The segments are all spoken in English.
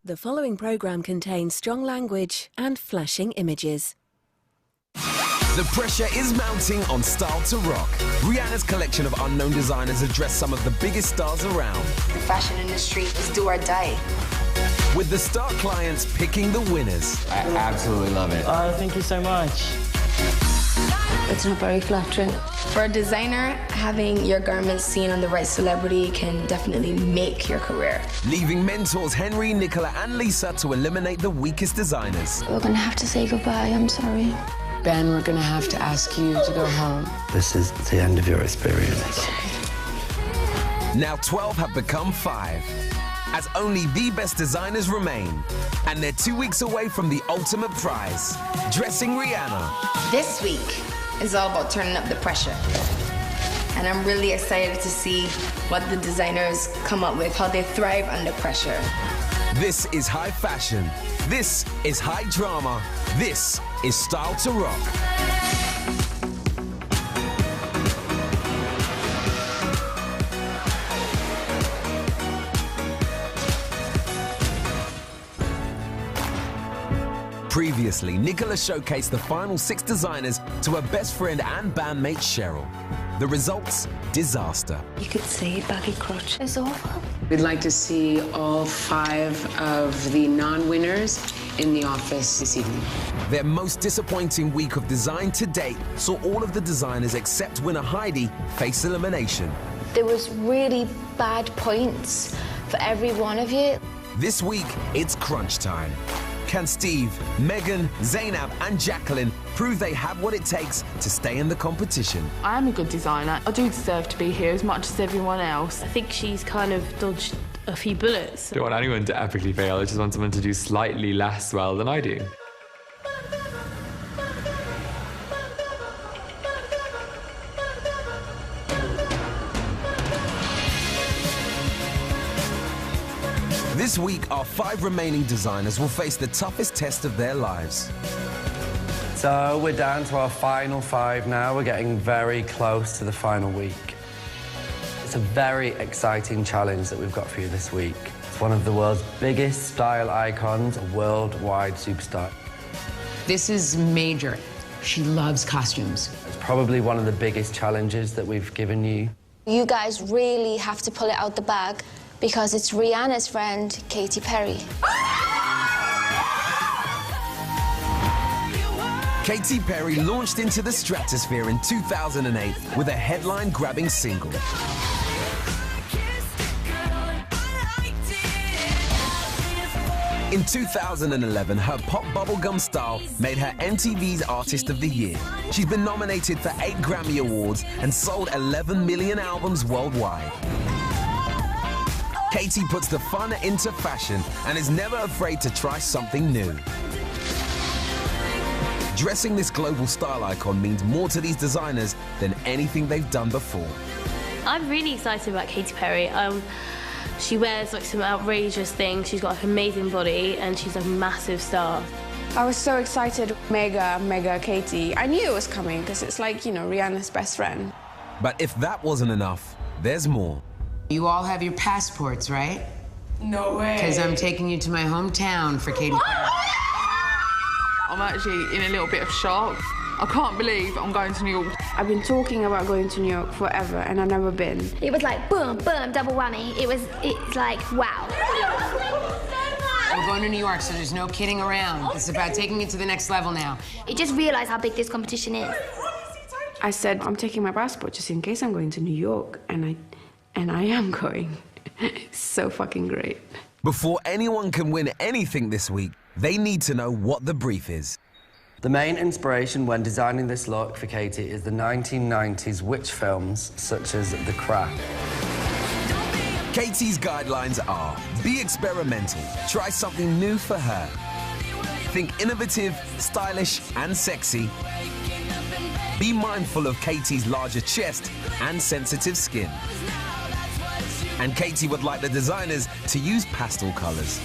The following program contains strong language and flashing images. The pressure is mounting on Style to Rock. Rihanna's collection of unknown designers address some of the biggest stars around. The fashion industry is do or die. With the star clients picking the winners. I absolutely love it. Oh, thank you so much. It's not very flattering. For a designer, having your garments seen on the right celebrity can definitely make your career. Leaving mentors Henry, Nicola and Lisa to eliminate the weakest designers. We're gonna have to say goodbye, I'm sorry. Ben, we're gonna have to ask you to go home. This is the end of your experience. Now 12 have become 5, as only the best designers remain. And they're 2 weeks away from the ultimate prize, dressing Rihanna. This week is all about turning up the pressure. And I'm really excited to see what the designers come up with, how they thrive under pressure. This is high fashion. This is high drama. This is Style to Rock. Previously, Nicola showcased the final 6 designers to her best friend and bandmate Cheryl. The results? Disaster. You could say baggy crotch. It's awful. We'd like to see all 5 of the non-winners in the office this evening. Their most disappointing week of design to date saw all of the designers except winner Heidi face elimination. There was really bad points for every one of you. This week, it's crunch time. Can Steve, Megan, Zainab and Jacqueline prove they have what it takes to stay in the competition? I am a good designer. I do deserve to be here as much as everyone else. I think she's kind of dodged a few bullets. I don't want anyone to epically fail. I just want someone to do slightly less well than I do. This week, our 5 remaining designers will face the toughest test of their lives. So we're down to our final 5 now. We're getting very close to the final week. It's a very exciting challenge that we've got for you this week. It's one of the world's biggest style icons, a worldwide superstar. This is major. She loves costumes. It's probably one of the biggest challenges that we've given you. You guys really have to pull it out the bag because it's Rihanna's friend, Katy Perry. Katy Perry launched into the stratosphere in 2008 with a headline-grabbing single. In 2011, her pop bubblegum style made her MTV's Artist of the Year. She's been nominated for 8 Grammy Awards and sold 11 million albums worldwide. Katy puts the fun into fashion and is never afraid to try something new. Dressing this global style icon means more to these designers than anything they've done before. I'm really excited about Katy Perry. She wears like some outrageous things. She's got like an amazing body and she's a massive star. I was so excited. Mega Katy. I knew it was coming because it's like, you know, Rihanna's best friend. But if that wasn't enough, there's more. You all have your passports, right? No way. Because I'm taking you to my hometown for Katy Perry. I'm actually in a little bit of shock. I can't believe I'm going to New York. I've been talking about going to New York forever and I've never been. It was like boom, boom, double whammy. It's like, wow. We're going to New York, so there's no kidding around. It's about taking it to the next level now. You just realize how big this competition is. I said, I'm taking my passport just in case I'm going to New York, and I am going. It's so fucking great. Before anyone can win anything this week, they need to know what the brief is. The main inspiration when designing this look for Katy is the 1990s witch films, such as The Craft. Katy's guidelines are: be experimental, try something new for her. Think innovative, stylish, and sexy. Be mindful of Katy's larger chest and sensitive skin. And Katy would like the designers to use pastel colors.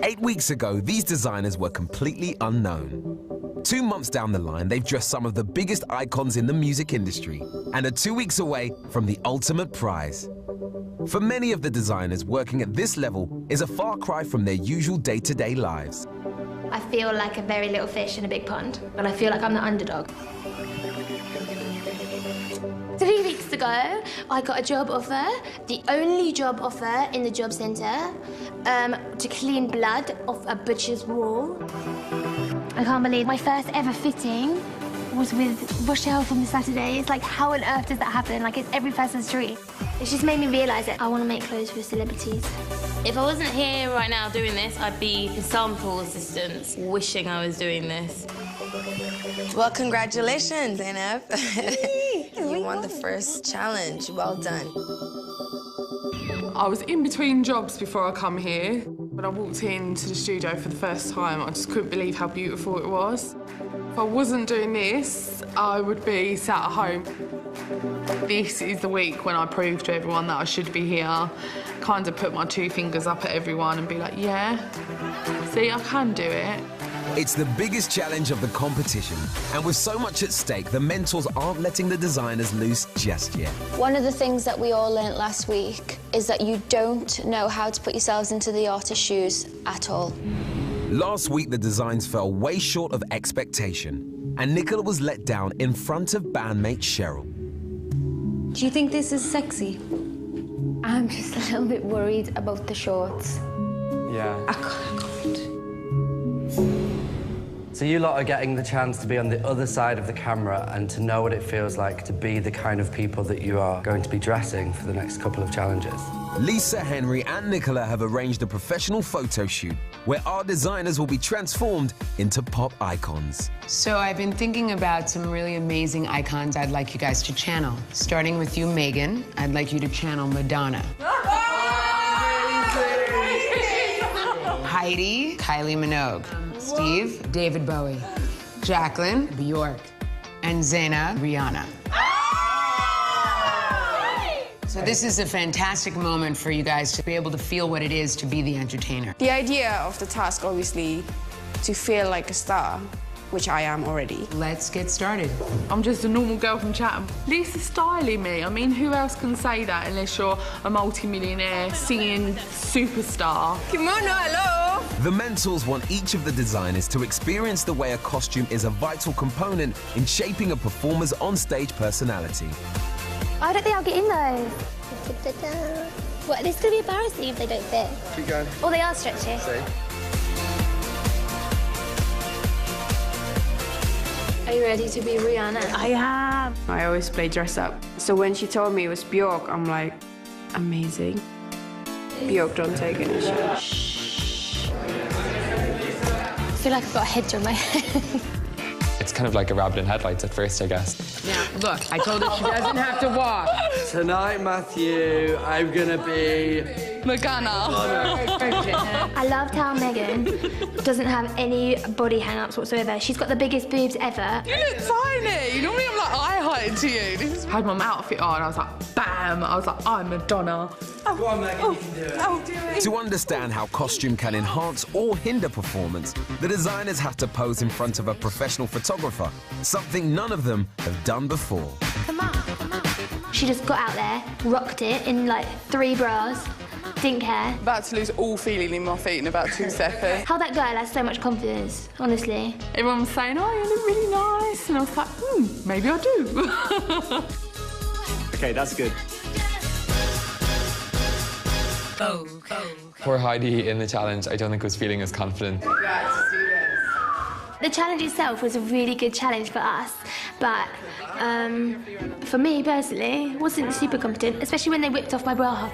8 weeks ago, these designers were completely unknown. 2 months down the line, they've dressed some of the biggest icons in the music industry and are 2 weeks away from the ultimate prize. For many of the designers, working at this level is a far cry from their usual day-to-day lives. I feel like a very little fish in a big pond, but I feel like I'm the underdog. 3 weeks ago, I got a job offer, the only job offer in the job centre, to clean blood off a butcher's wall. I can't believe my first ever fitting was with Rochelle from the Saturdays. Like, how on earth does that happen? Like, it's every person's dream. It's just made me realise that I want to make clothes for celebrities. If I wasn't here right now doing this, I'd be a sample assistant, wishing I was doing this. Well, congratulations, Zainab. You won the first challenge. Well done. I was in between jobs before I come here. When I walked into the studio for the first time, I just couldn't believe how beautiful it was. If I wasn't doing this, I would be sat at home. This is the week when I prove to everyone that I should be here. Kind of put my 2 fingers up at everyone and be like, yeah, see, I can do it. It's the biggest challenge of the competition, and with so much at stake, the mentors aren't letting the designers loose just yet. One of the things that we all learnt last week is that you don't know how to put yourselves into the artist's shoes at all. Last week, the designs fell way short of expectation, and Nicola was let down in front of bandmate Cheryl. Do you think this is sexy? I'm just a little bit worried about the shorts. Yeah. I can't. So you lot are getting the chance to be on the other side of the camera and to know what it feels like to be the kind of people that you are going to be dressing for the next couple of challenges. Lisa, Henry and Nicola have arranged a professional photo shoot where our designers will be transformed into pop icons. So I've been thinking about some really amazing icons I'd like you guys to channel. Starting with you, Megan, I'd like you to channel Madonna. Heidi, Kylie Minogue. Steve, David Bowie. Jacqueline, Bjork. And Zaina, Rihanna. So this is a fantastic moment for you guys to be able to feel what it is to be the entertainer. The idea of the task, obviously, to feel like a star, which I am already. Let's get started. I'm just a normal girl from Chatham. Lisa's styling me. I mean, who else can say that unless you're a multi-millionaire singing superstar? Kimono, hello! The mentors want each of the designers to experience the way a costume is a vital component in shaping a performer's on-stage personality. I don't think I'll get in those. What, this is going to be embarrassing if they don't fit. Keep going. Oh, they are stretchy. See? Are you ready to be Rihanna? I am. I always play dress up. So when she told me it was Bjork, I'm like, amazing. Bjork, don't take any shit. Shh. I feel like I've got a hedge on my head. It's kind of like a rabbit in headlights at first, I guess. Now, look, I told her she doesn't have to walk. Tonight, Matthew, I'm gonna be... Madonna. I loved how Megan doesn't have any body hang-ups whatsoever. She's got the biggest boobs ever. You look tiny. Normally I'm like eye height to you. I had my outfit on, I was like, bam. I was like, I'm Madonna. Go on, Megan, you can do it. To understand how costume can enhance or hinder performance, the designers have to pose in front of a professional photographer, something none of them have done before. Come on, come on. She just got out there, rocked it in like 3 bras, didn't care. About to lose all feeling in my feet in about 2 seconds. How that girl has so much confidence, honestly. Everyone was saying, oh, you look really nice. And I was like, maybe I do. Okay, that's good. Poor Heidi in the challenge, I don't think was feeling as confident. The challenge itself was a really good challenge for us, but for me personally, wasn't super competent, especially when they whipped off my bra.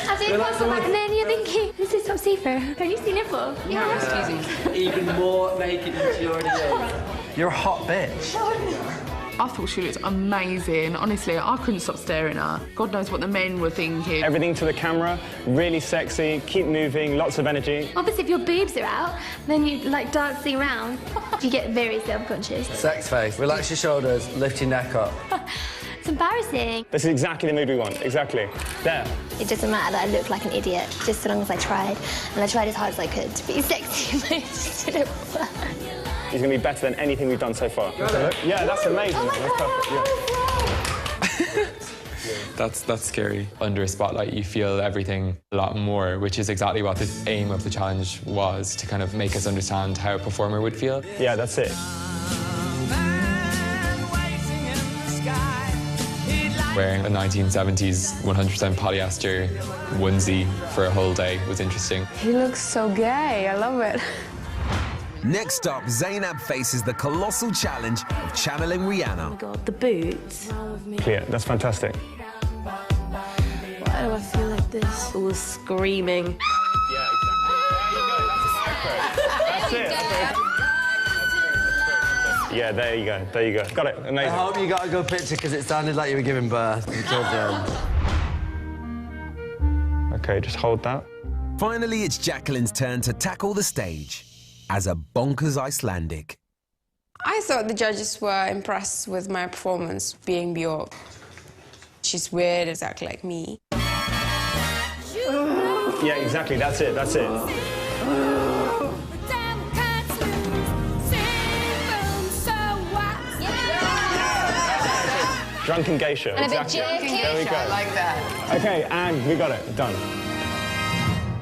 As it was, and then you're thinking, this is top secret. Can you see nipple? Yeah. Even more naked than she already is. You're a hot bitch. I thought she looked amazing. Honestly, I couldn't stop staring at her. God knows what the men were thinking. Everything to the camera, really sexy, keep moving, lots of energy. Obviously, if your boobs are out, then you like dancing around. You get very self-conscious. Sex face. Relax your shoulders, lift your neck up. It's embarrassing. This is exactly the mood we want, exactly. There. It doesn't matter that I look like an idiot, just so long as I tried. And I tried as hard as I could to be sexy, but it just didn't work. He's going to be better than anything we've done so far. Yeah, that's amazing. That's perfect. Yeah. That's scary. Under a spotlight, you feel everything a lot more, which is exactly what the aim of the challenge was, to kind of make us understand how a performer would feel. Yeah, that's it. Wearing a 1970s 100% polyester onesie for a whole day was interesting. He looks so gay. I love it. Next up, Zainab faces the colossal challenge of channeling Rihanna. Oh my God, the boots. Clear, that's fantastic. Why do I feel like this? All screaming. Yeah, exactly. That's it. Yeah, there you go. There you go. Got it. Amazing. I hope you got a good picture because it sounded like you were giving birth to children. OK, just hold that. Finally, it's Jacqueline's turn to tackle the stage as a bonkers Icelandic. I thought the judges were impressed with my performance, being Björk. She's weird, exactly like me. Yeah, exactly. That's it. That's it. Drunken geisha. And exactly. a bit There we go. I like that. OK, and we got it. Done.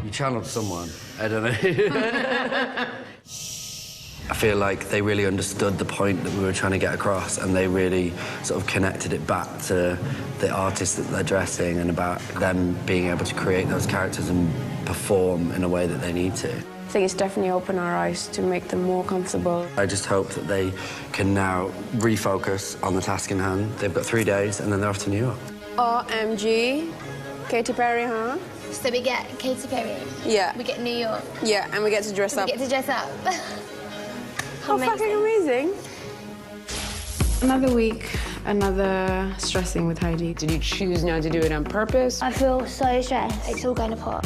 You channeled someone. I don't know. I feel like they really understood the point that we were trying to get across, and they really sort of connected it back to the artists that they're dressing and about them being able to create those characters and perform in a way that they need to. I think it's definitely opened our eyes to make them more comfortable. I just hope that they can now refocus on the task in hand. They've got 3 days and then they're off to New York. OMG. Katy Perry, huh? So we get Katy Perry. Yeah. We get New York. Yeah, and we get to dress up. We get to dress up. How fucking amazing. Another week, another stressing with Heidi. Did you choose not to do it on purpose? I feel so stressed. It's all going apart.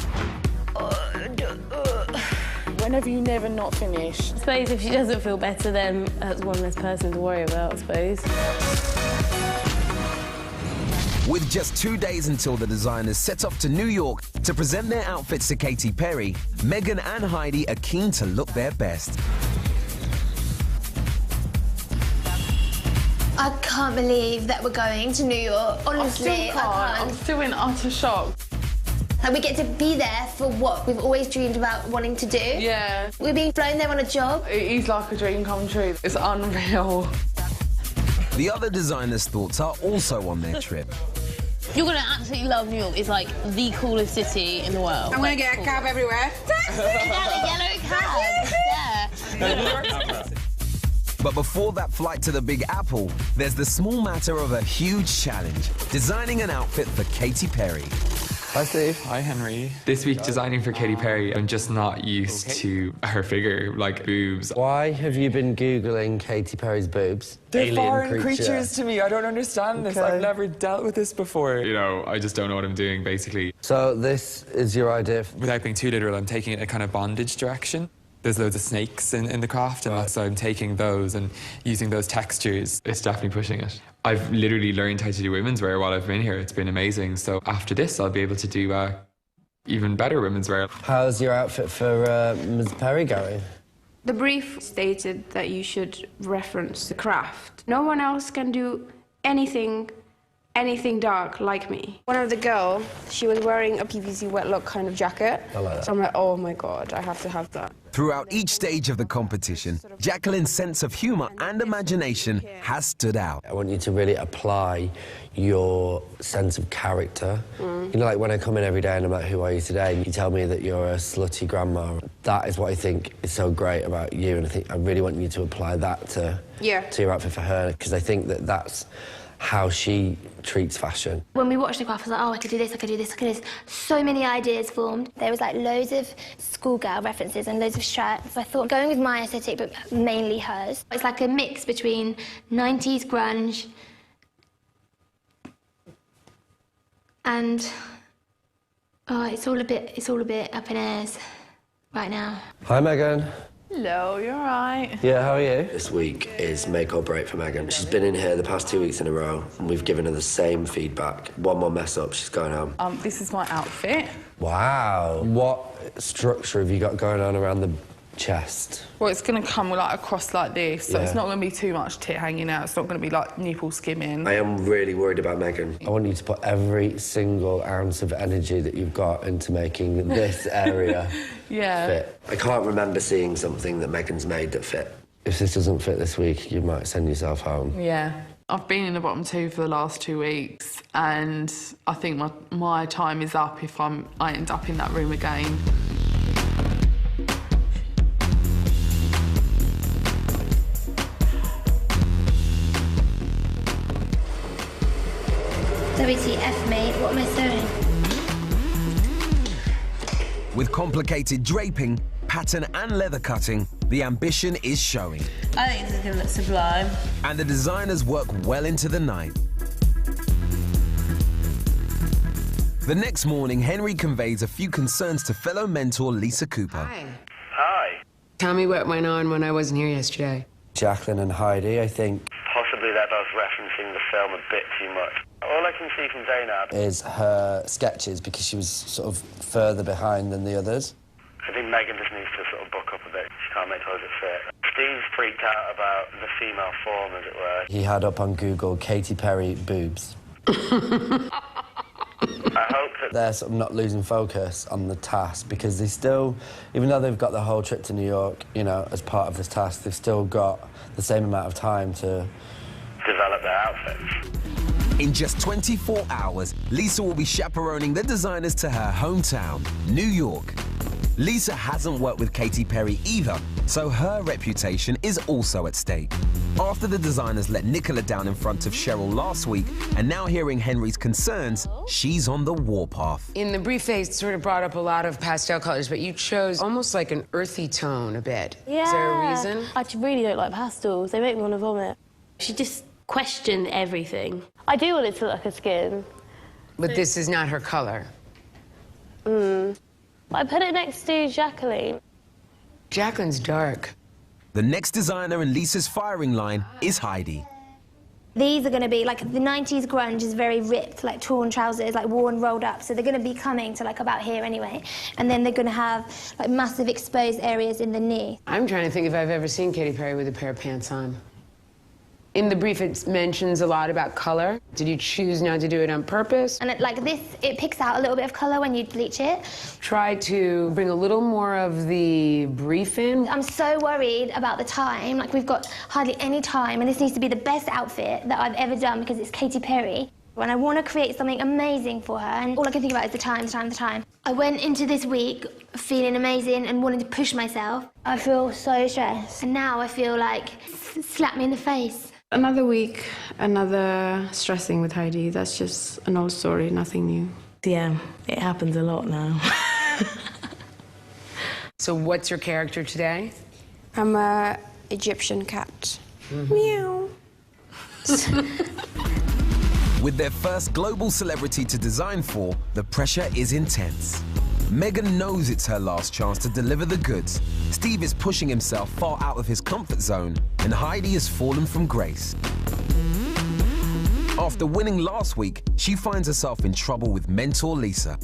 When have you never not finished? I suppose if she doesn't feel better, then that's one less person to worry about, I suppose. With just 2 days until the designers set off to New York to present their outfits to Katy Perry, Megan and Heidi are keen to look their best. I can't believe that we're going to New York. Honestly, I can't. I'm still in utter shock. Like, we get to be there for what we've always dreamed about wanting to do. Yeah. We're being flown there on a job. It is like a dream come true. It's unreal. The other designers' thoughts are also on their trip. You're going to absolutely love New York. It's like the coolest city in the world. I'm going to get a cab everywhere. Taxi! A yellow cab. Yeah. But before that flight to the Big Apple, there's the small matter of a huge challenge, designing an outfit for Katy Perry. Hi, Steve. Hi, Henry. This week, designing for Katy Perry, I'm just not used to her figure, like boobs. Why have you been Googling Katy Perry's boobs? They're Alien foreign creatures to me. I don't understand this. Okay. I've never dealt with this before. You know, I just don't know what I'm doing, basically. So this is your idea? Without being too literal, I'm taking it a kind of bondage direction. There's loads of snakes in the craft, and so I'm taking those and using those textures. It's definitely pushing it. I've literally learned how to do women's wear while I've been here. It's been amazing. So after this, I'll be able to do even better women's wear. How's your outfit for Ms. Perry going? The brief stated that you should reference the craft. No one else can do anything dark like me. One of the girls, she was wearing a PVC wet look kind of jacket. I like that. So I'm like, oh my God, I have to have that. Throughout each stage of the competition, Jacqueline's sense of humour and imagination has stood out. I want you to really apply your sense of character. You know, like when I come in every day and I'm like, who are you today? And you tell me that you're a slutty grandma. That is what I think is so great about you, and I really want you to apply that to your outfit for her, because I think that that's how she treats fashion. When we watched the craft, I was like, oh, I could do this, I could do this, I could do this. So many ideas formed. There was like loads of schoolgirl references and loads of stripes. I thought going with my aesthetic, but mainly hers. It's like a mix between 90s grunge and it's all a bit up in airs right now. Hi, Megan. Hello, you all right? Yeah, how are you? This week is make or break for Megan. She's been in here the past 2 weeks in a row, and we've given her the same feedback. One more mess up, she's going home. This is my outfit. Wow. What structure have you got going on around the chest. Well, it's going to come like across like this, so Yeah. it's not going to be too much tit hanging out. It's not going to be like nipple skimming. I am really worried about Megan. I want you to put every single ounce of energy that you've got into making this area fit. I can't remember seeing something that Megan's made that fit. If this doesn't fit this week, you might send yourself home. Yeah. I've been in the bottom 2 for the last 2 weeks, and I think my time is up if I end up in that room again. WTF, mate, what am I sewing? With complicated draping, pattern and leather cutting, the ambition is showing. I think this is going to look sublime. And the designers work well into the night. The next morning, Henry conveys a few concerns to fellow mentor Lisa Cooper. Hi. Tell me what went on when I wasn't here yesterday. Jacqueline and Heidi, I think, Possibly that I was referencing the film a bit too much. All I can see from Zainab is her sketches because she was sort of further behind than the others. I think Megan just needs to sort of buck up a bit. She can't make toys that fit. Steve's freaked out about the female form, as it were. He had up on Google Katy Perry boobs. I hope that They're sort of not losing focus on the task because they still, even though they've got the whole trip to New York, you know, as part of this task, they've still got the same amount of time to develop their outfits. In just 24 hours, Lisa will be chaperoning the designers to her hometown, New York. Lisa hasn't worked with Katy Perry either, so her reputation is also at stake. After the designers let Nicola down in front of Cheryl last week, and now hearing Henry's concerns, she's on the warpath. In the brief, they sort of brought up a lot of pastel colors, but you chose almost like an earthy tone a bit. Yeah. Is there a reason? I really don't like pastels. They make me want to vomit. She just questioned everything. I do want it to look like her skin. But this is not her color. I put it next to Jacqueline. Jacqueline's dark. The next designer in Lisa's firing line is Heidi. These are going to be, like, the 90s grunge is very ripped, like torn trousers, like worn, rolled up. So they're going to be coming to, like, about here anyway. And then they're going to have, like, massive exposed areas in the knee. I'm trying to think if I've ever seen Katy Perry with a pair of pants on. In the brief, it mentions a lot about color. Did you choose not to do it on purpose? And like this, it picks out a little bit of color when you bleach it. Try to bring a little more of the brief in. I'm so worried about the time. Like, we've got hardly any time, and this needs to be the best outfit that I've ever done because it's Katy Perry. And I want to create something amazing for her, and all I can think about is the time. I went into this week feeling amazing and wanting to push myself. I feel so stressed, and now I feel like slap me in the face. Another week, another stressing with Heidi. That's just an old story, nothing new. Yeah, it happens a lot now. So what's your character today? I'm a Egyptian cat. Meow. With their first global celebrity to design for, the pressure is intense. Megan knows it's her last chance to deliver the goods. Steve is pushing himself far out of his comfort zone, and Heidi has fallen from grace. After winning last week, she finds herself in trouble with mentor Lisa.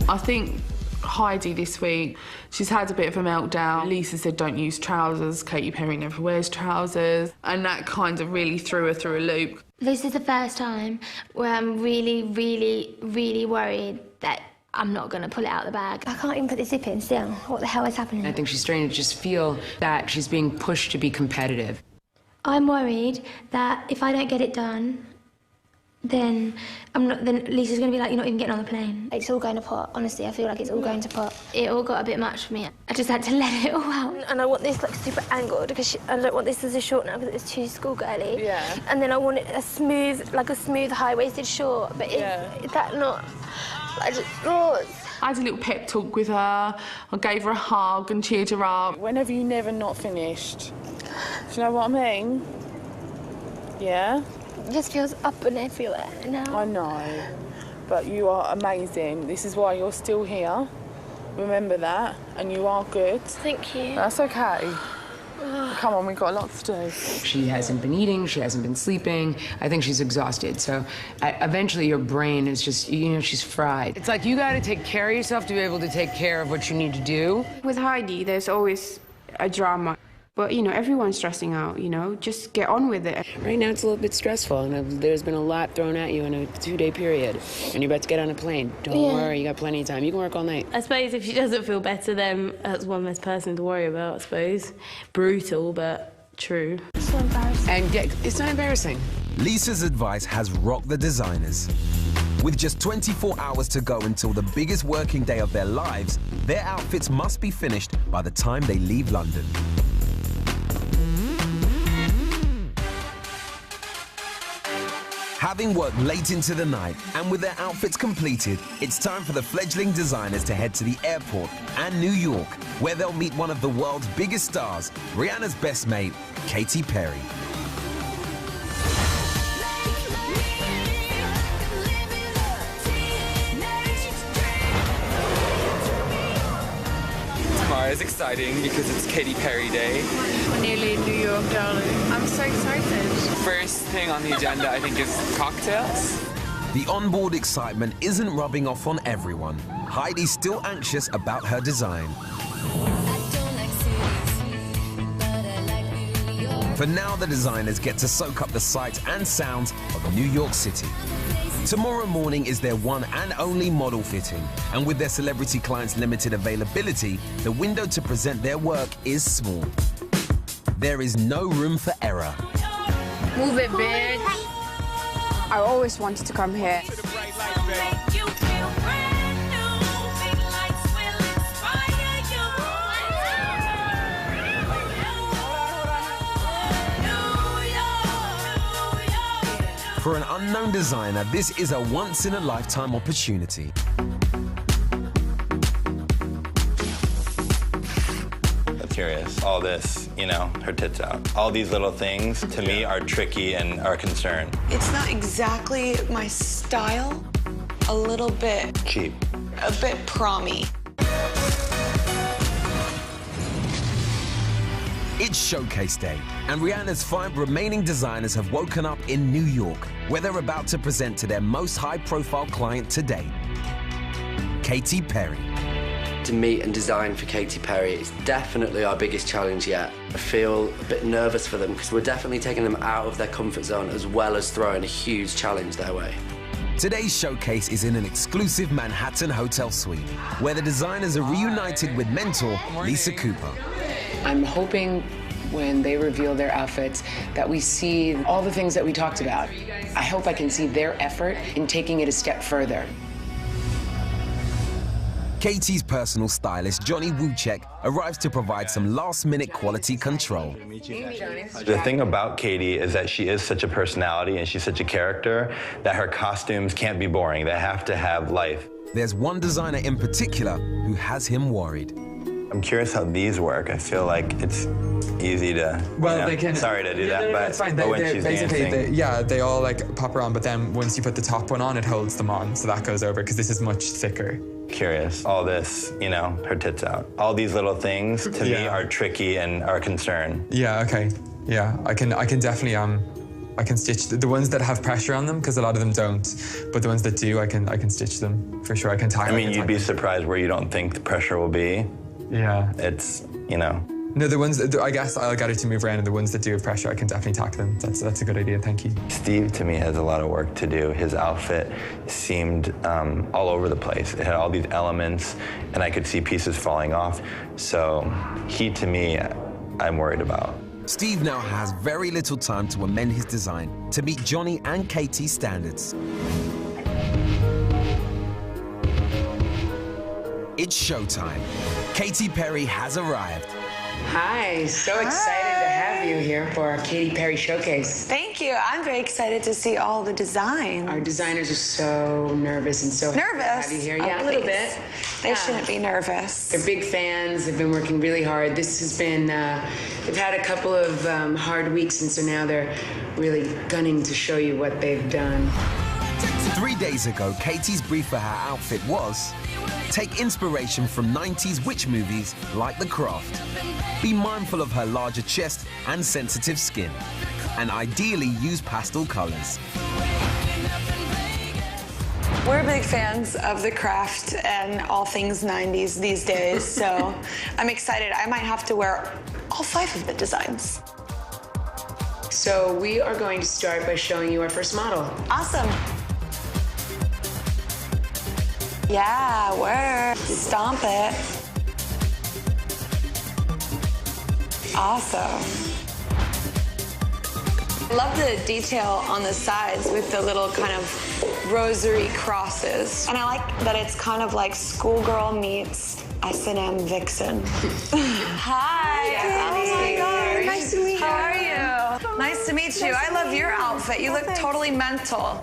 I think Heidi this week, she's had a bit of a meltdown. Lisa said don't use trousers. Katy Perry never wears trousers. And that kind of really threw her through a loop. This is the first time where I'm really, really, really worried that I'm not going to pull it out of the bag. I can't even put the zip in still. What the hell is happening? I think she's starting to just feel that she's being pushed to be competitive. I'm worried that if I don't get it done, then Lisa's going to be like, you're not even getting on the plane. It's all going to pot. Honestly, I feel like it's all going to pot. It all got a bit much for me. I just had to let it all out. And I want this like super angled because I don't want this as a short now because it's too schoolgirly. Yeah. And then I want it a smooth high-waisted short. But is that not? I had a little pep talk with her. I gave her a hug and cheered her up. When have you never not finished? Do you know what I mean? Yeah? It just feels up and everywhere now. I know, but you are amazing. This is why you're still here. Remember that, and you are good. Thank you. That's okay. Come on, we've got a lot to do. She hasn't been eating, she hasn't been sleeping. I think she's exhausted. So eventually your brain is just, you know, she's fried. It's like you gotta take care of yourself to be able to take care of what you need to do. With Heidi, there's always a drama. But, you know, everyone's stressing out, you know? Just get on with it. Right now it's a little bit stressful, and there's been a lot thrown at you in a 2-day period. And you're about to get on a plane. Don't worry, you got plenty of time. You can work all night. I suppose if she doesn't feel better, then that's one less person to worry about, I suppose. Brutal, but true. It's so embarrassing. And it's not embarrassing. Lisa's advice has rocked the designers. With just 24 hours to go until the biggest working day of their lives, their outfits must be finished by the time they leave London. Having worked late into the night and with their outfits completed, it's time for the fledgling designers to head to the airport and New York, where they'll meet one of the world's biggest stars, Rihanna's best mate, Katy Perry. Tomorrow is exciting because it's Katy Perry Day. We're nearly in New York, darling. I'm so excited. First thing on the agenda, I think, is cocktails. The onboard excitement isn't rubbing off on everyone. Heidi's still anxious about her design. For now, the designers get to soak up the sights and sounds of New York City. Tomorrow morning is their one and only model fitting, and with their celebrity clients' limited availability, the window to present their work is small. There is no room for error. Move it, bitch. I always wanted to come here. For an unknown designer, this is a once-in-a-lifetime opportunity. I'm curious. All this, you know, her tits out. All these little things, to me, are tricky and are a concern. It's not exactly my style. A little bit... cheap. A bit prom-y. It's showcase day, and Rihanna's 5 remaining designers have woken up in New York, where they're about to present to their most high-profile client to date, Katy Perry. To meet and design for Katy Perry is definitely our biggest challenge yet. I feel a bit nervous for them because we're definitely taking them out of their comfort zone as well as throwing a huge challenge their way. Today's showcase is in an exclusive Manhattan hotel suite, where the designers are reunited with mentor Lisa Cooper. I'm hoping when they reveal their outfits that we see all the things that we talked about. I hope I can see their effort in taking it a step further. Katy's personal stylist, Johnny Wuchek, arrives to provide some last-minute quality control. The thing about Katy is that she is such a personality and she's such a character that her costumes can't be boring. They have to have life. There's one designer in particular who has him worried. I'm curious how these work. I feel like it's easy to, well, you know, they can. Sorry to do that, no, but, it's fine. but when she's dancing. They all like pop around, but then once you put the top one on, it holds them on, so that goes over because this is much thicker. Curious. All this, you know, her tits out. All these little things to me are tricky and are a concern. Yeah. Okay. Yeah. I can definitely I can stitch the ones that have pressure on them because a lot of them don't, but the ones that do, I can stitch them for sure. I can tie. I mean, you'd be surprised where you don't think the pressure will be. Yeah. It's, you know. No, the ones that I guess I'll get her to move around, and the ones that do have pressure, I can definitely tack them. That's a good idea. Thank you. Steve, to me, has a lot of work to do. His outfit seemed all over the place. It had all these elements, and I could see pieces falling off. So he, to me, I'm worried about. Steve now has very little time to amend his design to meet Johnny and Katy's standards. It's showtime. Katy Perry has arrived. Hi, so excited to have you here for our Katy Perry showcase. Thank you. I'm very excited to see all the designs. Our designers are so nervous and so nervous. happy to have you here. Yeah, a little bit. They shouldn't be nervous. They're big fans. They've been working really hard. This has been, they've had a couple of hard weeks, and so now they're really gunning to show you what they've done. 3 days ago, Katie's brief for her outfit was: take inspiration from 90s witch movies like The Craft. Be mindful of her larger chest and sensitive skin. And ideally use pastel colors. We're big fans of The Craft and all things 90s these days, so I'm excited. I might have to wear all 5 of the designs. So we are going to start by showing you our first model. Awesome. Yeah, work. Stomp it. Awesome. I love the detail on the sides with the little kind of rosary crosses. And I like that it's kind of like schoolgirl meets S&M Vixen. Hi. Oh my God, nice to meet you. How are you? Nice to meet you. I love your outfit. You look totally mental.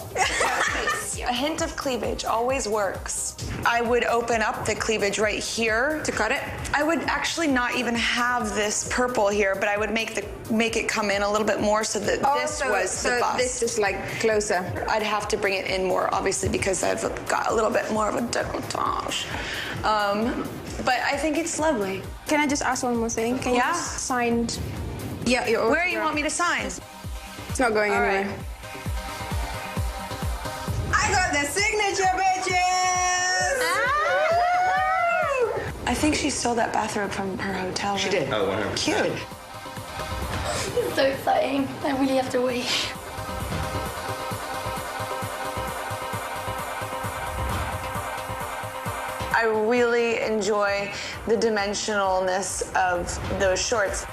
A hint of cleavage always works. I would open up the cleavage right here to cut it. I would actually not even have this purple here, but I would make it come in a little bit more so that this was the bust. This is like closer. I'd have to bring it in more, obviously, because I've got a little bit more of a décolletage. But I think it's lovely. Can I just ask one more thing? Can you just sign? Yeah, your Where you want me to sign? It's not going anywhere. Right. I got the signature, bitches! I think she stole that bathrobe from her hotel room. She did. Oh, wow. Cute. It's so exciting. I really have to wait. I really enjoy the dimensionalness of those shorts.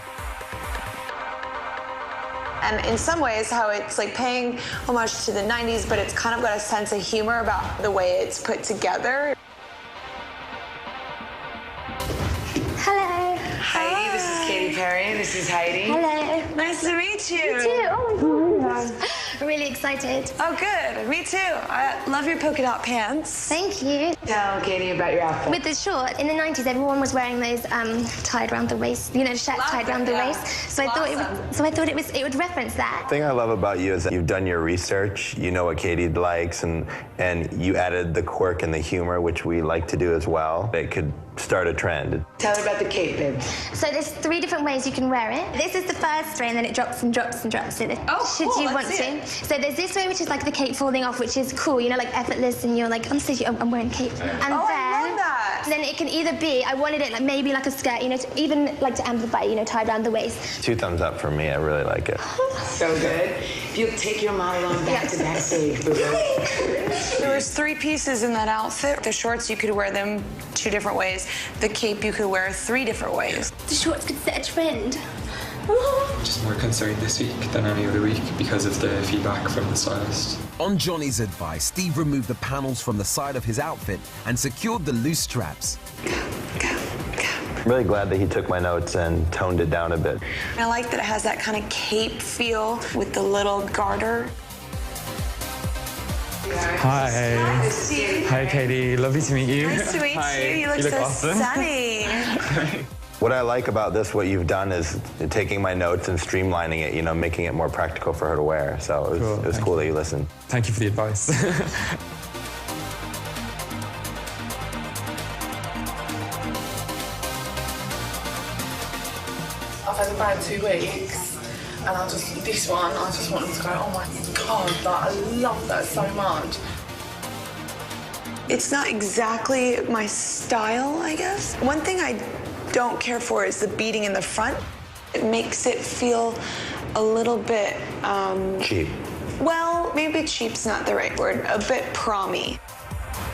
And in some ways, how it's like paying homage to the 90s, but it's kind of got a sense of humor about the way it's put together. Hello. Hi, this is Katy Perry. This is Heidi. Hello. Nice to meet you. Me too. Oh my God. Really excited. Oh, good. Me too. I love your polka dot pants. Thank you. Tell Katie about your outfit. With the short, in the 90s, everyone was wearing those tied around the waist, you know, shirts tied around the waist. So I thought it would reference that. The thing I love about you is that you've done your research, you know what Katie likes, and you added the quirk and the humor, which we like to do as well. It could start a trend. Tell her about the cape, babe. So there's 3 different ways you can wear it. This is the first way, and then it drops and drops and drops. So should you want to. So there's this way, which is like the cape falling off, which is cool, you know, like effortless, and you're like, I'm wearing cape. And I love that. Then it can either be, I wanted it like maybe like a skirt, you know, even like to amplify, you know, tied around the waist. 2 thumbs up for me. I really like it. So good. If you'll take your model on back to backstage, boo-boo. There was 3 pieces in that outfit. The shorts, you could wear them 2 different ways. The cape, you could wear 3 different ways. The shorts could set a trend. Just more concerned this week than any other week because of the feedback from the stylist. On Johnny's advice, Steve removed the panels from the side of his outfit and secured the loose straps. I'm really glad that he took my notes and toned it down a bit. I like that it has that kind of cape feel with the little garter. Hi. Hi, Katie. Lovely to meet you. Nice to meet you. You look so awesome. sunny. What I like about this, what you've done, is taking my notes and streamlining it, you know, making it more practical for her to wear. So it was cool that you listened. Thank you for the advice. I've had a bad 2 weeks, and this one, I just wanted to go, oh my God, like, I love that so much. It's not exactly my style, I guess. One thing I don't care for is the beading in the front. It makes it feel a little bit, cheap. Well, maybe cheap's not the right word, a bit prom-y.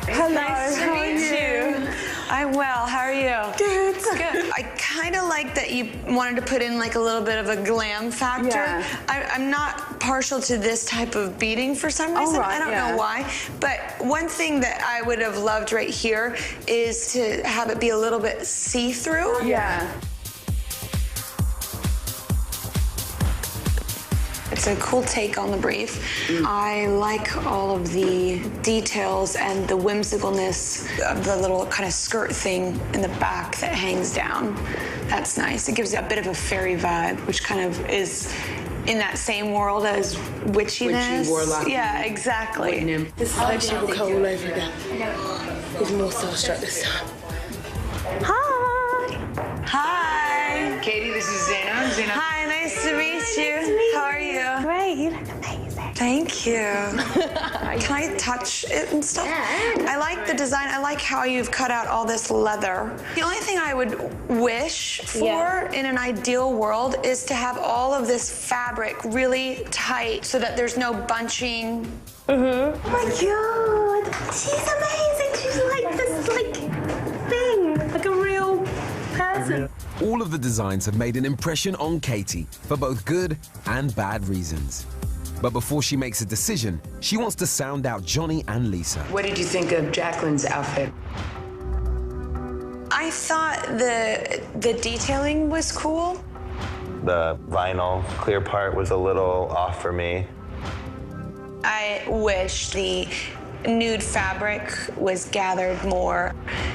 Hello, nice to meet you. I'm well, how are you? Good. Good. I kind of like that you wanted to put in like a little bit of a glam factor. Yeah. I'm not partial to this type of beading for some reason. Right, I don't know why. But one thing that I would have loved right here is to have it be a little bit see-through. Yeah. It's a cool take on the brief. I like all of the details and the whimsicalness of the little kind of skirt thing in the back that hangs down. That's nice. It gives it a bit of a fairy vibe, which kind of is in that same world as witchiness. Witchy, warlock. Yeah, exactly. This is like she will come all over again. He's more starstruck this time. Hi. Hi. Katie, this is Zaina. Hi, nice to meet you. How are you? Great, you look amazing. Thank you. Can I touch it and stuff? Yeah. I like the design. I like how you've cut out all this leather. The only thing I would wish for in an ideal world is to have all of this fabric really tight so that there's no bunching. Oh my god, she's amazing. She's like this thing, like a real person. All of the designs have made an impression on Katie for both good and bad reasons. But before she makes a decision, she wants to sound out Johnny and Lisa. What did you think of Jacqueline's outfit? I thought the detailing was cool. The vinyl clear part was a little off for me. I wish the nude fabric was gathered more,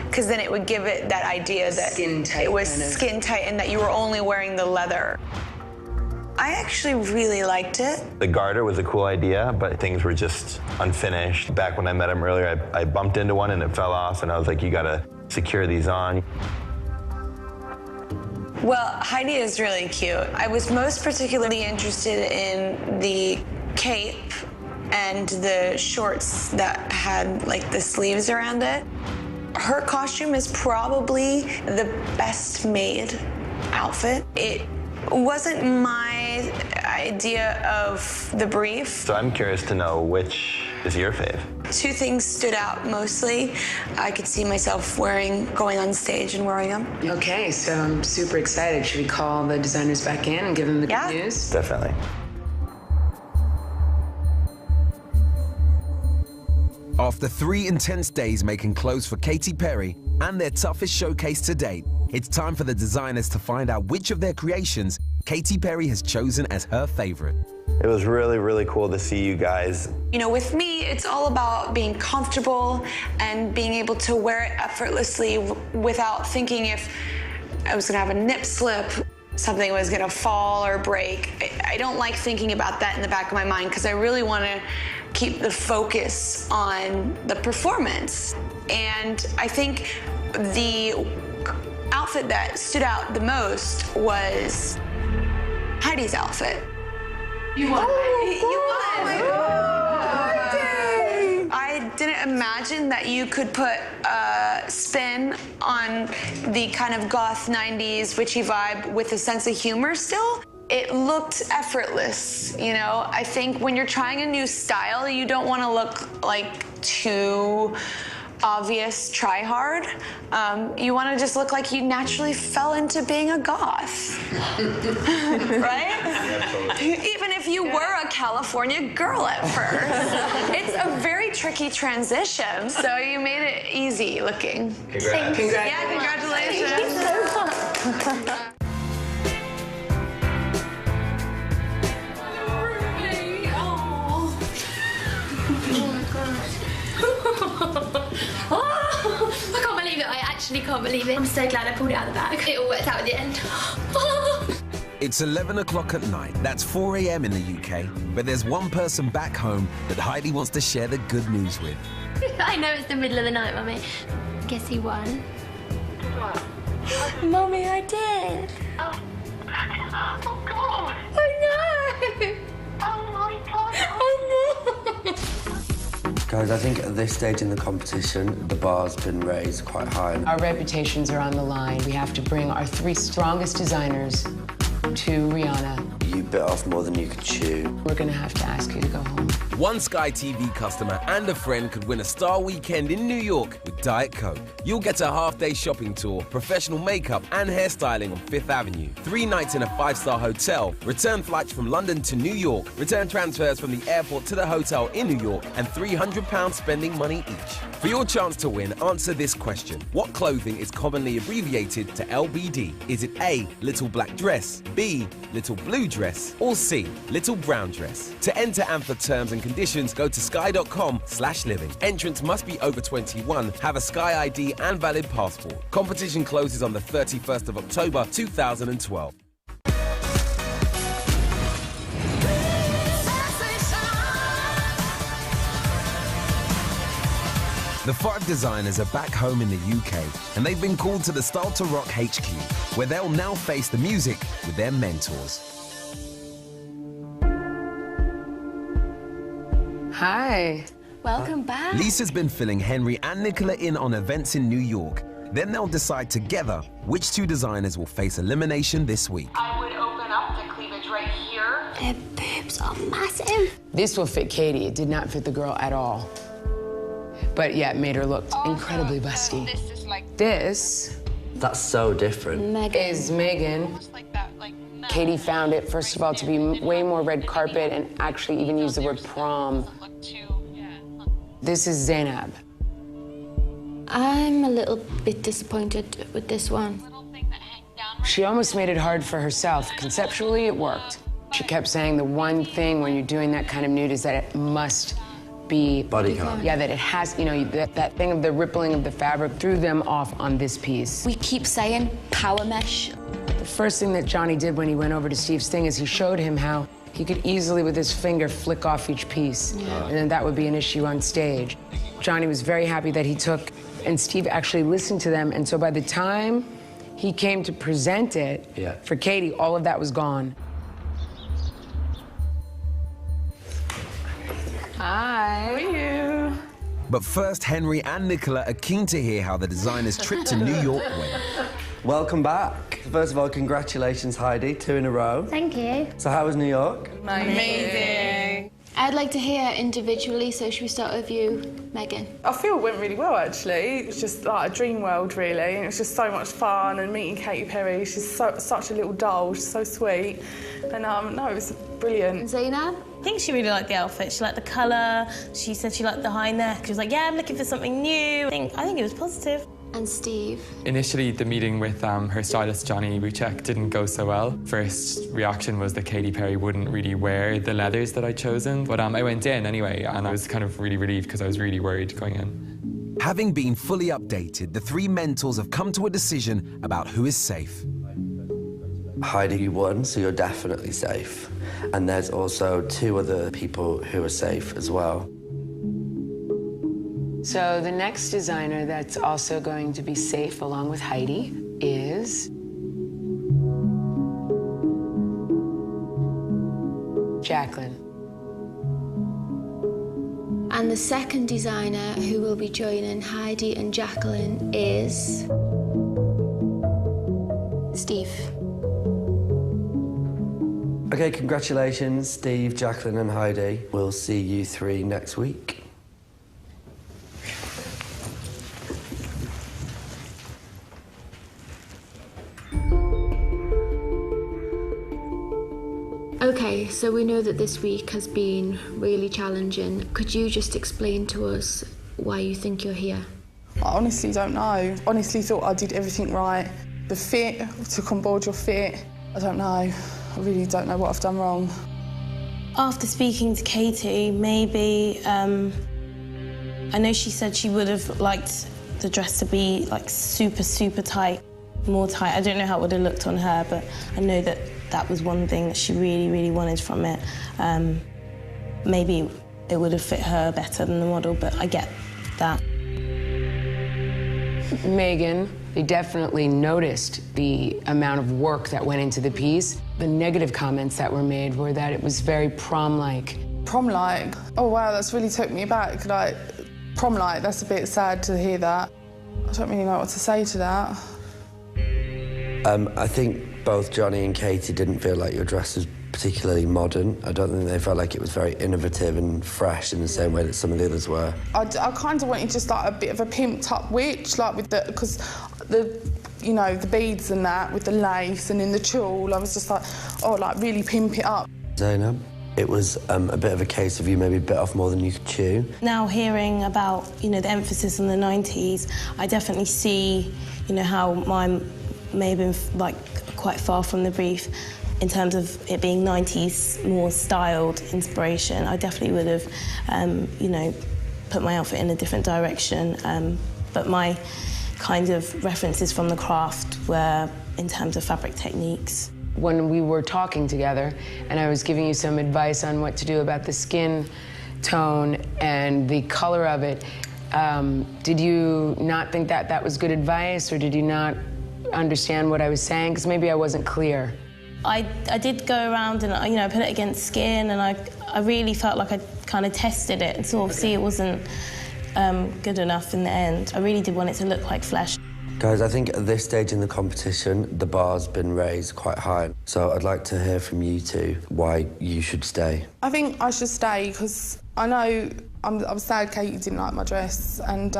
because then it would give it that idea that Skin tight, it was kind of. skin tight and that you were only wearing the leather. I actually really liked it. The garter was a cool idea, but things were just unfinished. Back when I met him earlier, I bumped into one and it fell off, and I was like, you gotta secure these on. Well, Heidi is really cute. I was most particularly interested in the cape and the shorts that had like the sleeves around it. Her costume is probably the best made outfit. It wasn't my idea of the brief. So I'm curious to know which is your fave. Two things stood out mostly. I could see myself going on stage and wearing them. Okay, so I'm super excited. Should we call the designers back in and give them the good news? Definitely. After 3 intense days making clothes for Katy Perry and their toughest showcase to date, it's time for the designers to find out which of their creations Katy Perry has chosen as her favorite. It was really, really cool to see you guys. You know, with me, it's all about being comfortable and being able to wear it effortlessly without thinking if I was gonna have a nip slip, something was gonna fall or break. I don't like thinking about that in the back of my mind because I really wanna keep the focus on the performance. And I think the outfit that stood out the most was Heidi's outfit. You won. You won. I didn't imagine that you could put a spin on the kind of goth 90s witchy vibe with a sense of humor still. It looked effortless, you know? I think when you're trying a new style, you don't want to look like too obvious try hard. You want to just look like you naturally fell into being a goth. Right? Even if you were a California girl at first. It's a very tricky transition, so you made it easy looking. Congrats. Yeah, congratulations. Thank you so much. I can't believe it. I actually can't believe it. I'm so glad I pulled it out of the bag. It all worked out at the end. It's 11 o'clock at night. That's 4 a.m. in the UK. But there's one person back home that Heidi wants to share the good news with. I know it's the middle of the night, Mummy. Guess who won? Mummy, I did. Oh God. I know. Oh my God. I know. Guys, I think at this stage in the competition, the bar's been raised quite high. Our reputations are on the line. We have to bring our 3 strongest designers to Rihanna. You bit off more than you could chew. We're gonna have to ask you to go home. One Sky TV customer and a friend could win a star weekend in New York with Diet Coke. You'll get a half-day shopping tour, professional makeup and hairstyling on 5th Avenue, 3 nights in a 5-star hotel, return flights from London to New York, return transfers from the airport to the hotel in New York, and £300 spending money each. For your chance to win, answer this question. What clothing is commonly abbreviated to LBD? Is it A, little black dress, B, little blue dress, or C, little brown dress? To enter and for terms and conditions, go to sky.com/living. Entrants must be over 21, have a Sky ID and valid passport. Competition closes on the 31st of October 2012. The 5 designers are back home in the UK, and they've been called to the Style to Rock HQ, where they'll now face the music with their mentors. Hi. Welcome back. Lisa's been filling Henry and Nicola in on events in New York. Then they'll decide together which 2 designers will face elimination this week. I would open up the cleavage right here. Their boobs are massive. This will fit Katie. It did not fit the girl at all. But yeah, it made her look incredibly busty. This is like... This That's so different. is Megan. Katie found it, first of all, to be way more red carpet and actually even use the word prom. This is Zainab. I'm a little bit disappointed with this one. She almost made it hard for herself. Conceptually, it worked. She kept saying the one thing when you're doing that kind of nude is that it must be bodycon. Yeah, that it has, you know, that thing of the rippling of the fabric threw them off on this piece. We keep saying power mesh. The first thing that Johnny did when he went over to Steve's thing is he showed him how he could easily, with his finger, flick off each piece. Yeah. And then that would be an issue on stage. Johnny was very happy that he took, and Steve actually listened to them, and so by the time he came to present it for Katie, all of that was gone. Hi. How are you? But first, Henry and Nicola are keen to hear how the designers' trip to New York went. Welcome back. First of all, congratulations, Heidi, 2 in a row. Thank you. So how was New York? Amazing. I'd like to hear individually, so should we start with you, Megan? I feel it went really well, actually. It was just like a dream world, really. And it was just so much fun, and meeting Katy Perry, she's such a little doll, she's so sweet. And no, it was brilliant. Zainab? I think she really liked the outfit. She liked the colour. She said she liked the high neck. She was like, yeah, I'm looking for something new. I think it was positive. And Steve? Initially, the meeting with her stylist, Johnny Buchek, didn't go so well. First reaction was that Katy Perry wouldn't really wear the leathers that I'd chosen. But I went in anyway, and I was kind of really relieved because I was really worried going in. Having been fully updated, the 3 mentors have come to a decision about who is safe. Heidi, you won, so you're definitely safe. And there's also 2 other people who are safe as well. So the next designer that's also going to be safe along with Heidi is Jacqueline. And the second designer who will be joining Heidi and Jacqueline is Steve. Okay, congratulations, Steve, Jacqueline and Heidi. We'll see you 3 next week. Okay, so we know that this week has been really challenging. Could you just explain to us why you think you're here? I honestly don't know. Honestly thought I did everything right. The fit, took on board your fit. I don't know. I really don't know what I've done wrong. After speaking to Katie, maybe, I know she said she would have liked the dress to be like super, super tight, more tight. I don't know how it would have looked on her, but I know that that was one thing that she really, really wanted from it. Maybe it would have fit her better than the model, but I get that. Megan, they definitely noticed the amount of work that went into the piece. The negative comments that were made were that it was very prom-like. Prom-like? Oh, wow, that's really took me back. Like, prom-like, that's a bit sad to hear that. I don't really know what to say to that. I think both Johnny and Katie didn't feel like your dress was particularly modern. I don't think they felt like it was very innovative and fresh in the same way that some of the others were. I kind of wanted just like a bit of a pimped-up witch, like with the, because the, you know, the beads and that, with the lace and in the tulle, I was just like, oh, like really pimp it up. Zainab, it was a bit of a case of you maybe bit off more than you could chew. Now hearing about, you know, the emphasis on the 90s, I definitely see, you know, how mine may have been like quite far from the brief in terms of it being 90s, more styled inspiration. I definitely would have, you know, put my outfit in a different direction. But my kind of references from the craft were in terms of fabric techniques. When we were talking together and I was giving you some advice on what to do about the skin tone and the color of it, Did you not think that that was good advice, or did you not understand what I was saying? Because maybe I wasn't clear. I did go around and, you know, put it against skin, and I really felt like I kind of tested it and sort of see it wasn't good enough in the end. I really did want it to look like flesh. Guys, I think at this stage in the competition, the bar's been raised quite high. So I'd like to hear from you two why you should stay. I think I should stay because I know I'm sad Katie didn't like my dress, and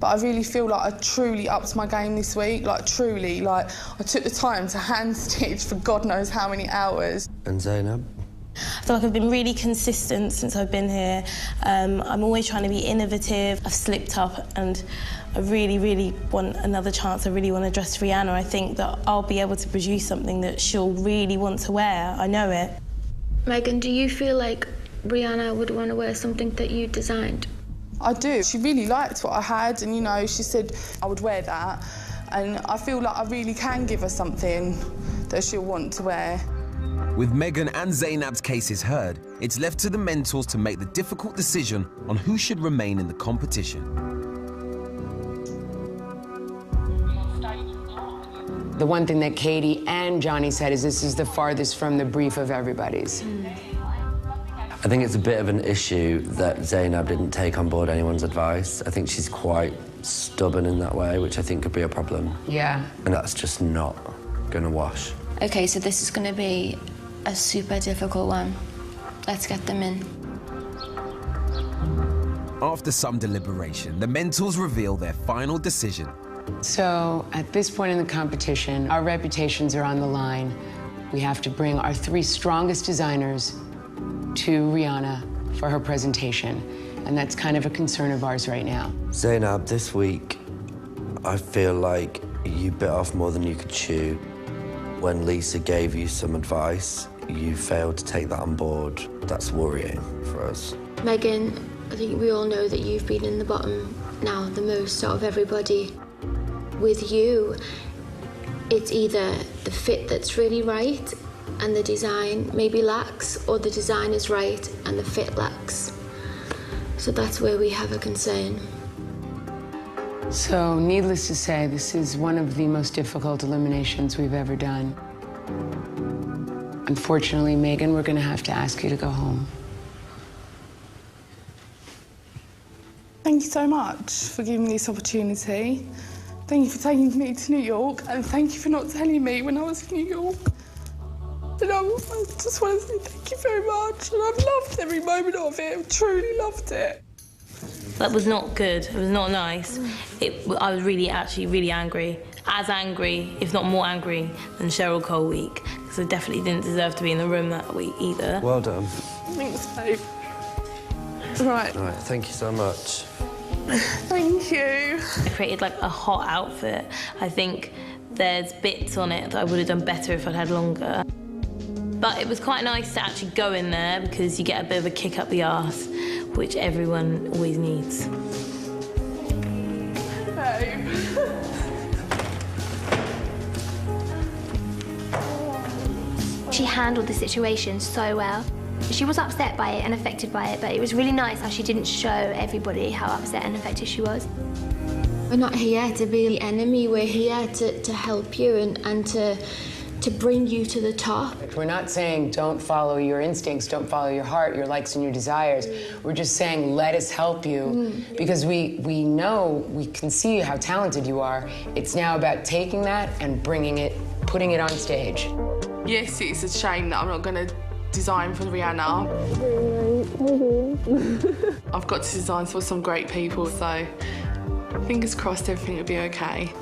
but I really feel like I truly upped my game this week. Like truly, like I took the time to hand stitch for God knows how many hours. And Zainab? I feel like I've been really consistent since I've been here. I'm always trying to be innovative. I've slipped up, and I really, really want another chance. I really want to dress Rihanna. I think that I'll be able to produce something that she'll really want to wear. I know it. Megan, do you feel like Rihanna would want to wear something that you designed? I do. She really liked what I had, and, you know, she said I would wear that. And I feel like I really can give her something that she'll want to wear. With Megan and Zainab's cases heard, it's left to the mentors to make the difficult decision on who should remain in the competition. The one thing that Katie and Johnny said is this is the farthest from the brief of everybody's. I think it's a bit of an issue that Zainab didn't take on board anyone's advice. I think she's quite stubborn in that way, which I think could be a problem. Yeah. And that's just not gonna wash. Okay, so this is going to be a super difficult one. Let's get them in. After some deliberation, the mentors reveal their final decision. So, at this point in the competition, our reputations are on the line. We have to bring our 3 strongest designers to Rihanna for her presentation, and that's kind of a concern of ours right now. Zainab, this week, I feel like you bit off more than you could chew. When Lisa gave you some advice, you failed to take that on board. That's worrying for us. Megan, I think we all know that you've been in the bottom now the most out of everybody. With you, it's either the fit that's really right and the design maybe lacks, or the design is right and the fit lacks. So that's where we have a concern. So, needless to say, this is one of the most difficult eliminations we've ever done. Unfortunately, Megan, we're going to have to ask you to go home. Thank you so much for giving me this opportunity. Thank you for taking me to New York, and thank you for not telling me when I was in New York. And I just want to say thank you very much, and I've loved every moment of it. I've truly loved it. That was not good. It was not nice. I was actually really angry. As angry, if not more angry, than Cheryl Cole week. Because I definitely didn't deserve to be in the room that week either. Well done. Thanks, babe. Right. All right, thank you so much. Thank you. I created like a hot outfit. I think there's bits on it that I would have done better if I'd had longer. But it was quite nice to actually go in there because you get a bit of a kick up the arse, which everyone always needs. Babe. She handled the situation so well. She was upset by it and affected by it, but it was really nice how she didn't show everybody how upset and affected she was. We're not here to be the enemy. We're here to help you and to bring you to the top. We're not saying don't follow your instincts, don't follow your heart, your likes and your desires. We're just saying let us help you because we know, we can see how talented you are. It's now about taking that and putting it on stage. Yes, it's a shame that I'm not going to design for Rihanna. I've got to design for some great people, so fingers crossed everything will be okay.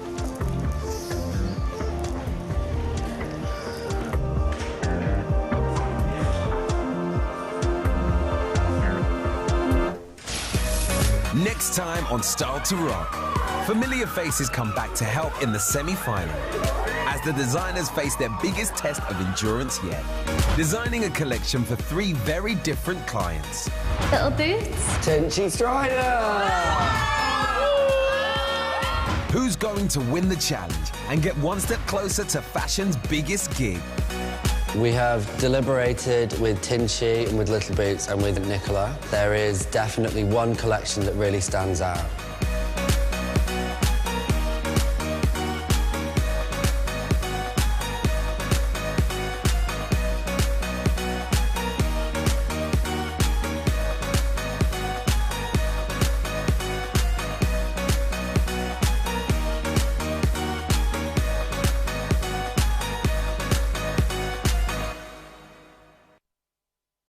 Next time on Style to Rock, familiar faces come back to help in the semi-final as the designers face their biggest test of endurance yet, designing a collection for 3 very different clients. Little boots. Tinchy Strider! Who's going to win the challenge and get one step closer to fashion's biggest gig? We have deliberated with Tinchy and with Little Boots and with Nicola. There is definitely one collection that really stands out.